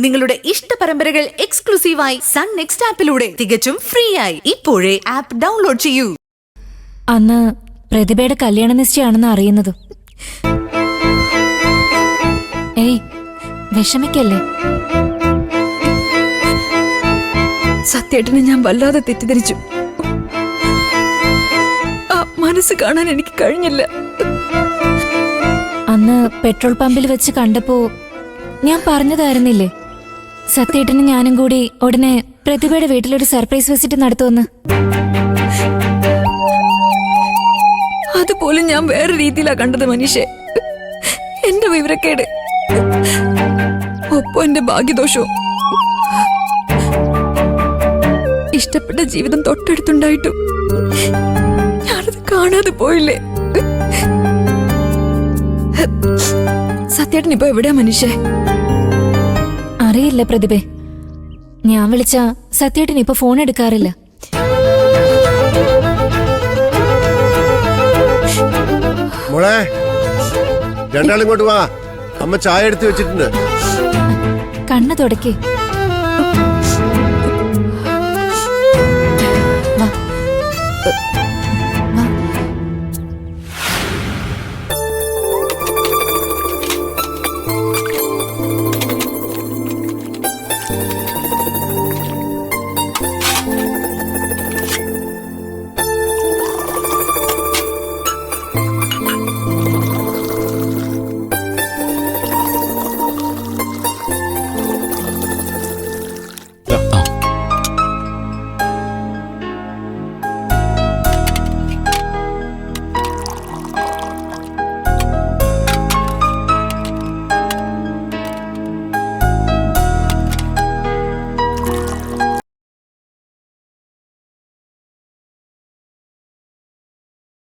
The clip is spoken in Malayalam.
നിങ്ങളുടെ ഇഷ്ട പരമ്പരകൾ എക്സ്ക്ലൂസീവായി സൺ നെക്സ്റ്റ് ആപ്പിലൂടെ തികച്ചും ഫ്രീ ആയി ഇപ്പോഴേ ആപ്പ് ഡൗൺലോഡ് ചെയ്യൂ. അന്ന് പ്രതിഭയുടെ കല്യാണ നിശ്ചയാണെന്ന് അറിയുന്നത്. ഏയ് വിഷമിക്കല്ലേ. സത്യേട്ടനെ ഞാൻ വല്ലാതെ തെറ്റിദ്ധരിച്ചു. ആ മനസ്സ് കാണാൻ എനിക്ക് കഴിഞ്ഞില്ല. അന്ന് പെട്രോൾ പമ്പിൽ വെച്ച് കണ്ടപ്പോ ഞാൻ പറഞ്ഞതായിരുന്നില്ലേ, സത്യേട്ടനും ഞാനും കൂടി ഉടനെ പ്രതിഭയുടെ വീട്ടിലൊരു സർപ്രൈസ് വിസിറ്റ് നടത്തുമെന്ന്. അതുപോലും ഞാൻ വേറെ രീതിയിലാ കണ്ടത് മനുഷ്യ. എന്റെ വിവരക്കേട് ഒപ്പം എന്റെ ഭാഗ്യദോഷവും. ഇഷ്ടപ്പെട്ട ജീവിതം തൊട്ടടുത്തുണ്ടായിട്ടും ഞാനത് കാണാതെ പോയില്ലേ. സത്യേട്ടൻ ഇപ്പൊ എവിടെയാ മനുഷ്യ? അറിയില്ല പ്രതിഭേ, ഞാൻ വിളിച്ച സത്യേട്ടൻ ഇപ്പൊ ഫോൺ എടുക്കാറില്ല. മോളെ, രണ്ടാളും ഇങ്ങോട്ട് വാ, അമ്മ ചായ എടുത്ത് വെച്ചിട്ടുണ്ട്. കണ്ണ് തുടക്കേ.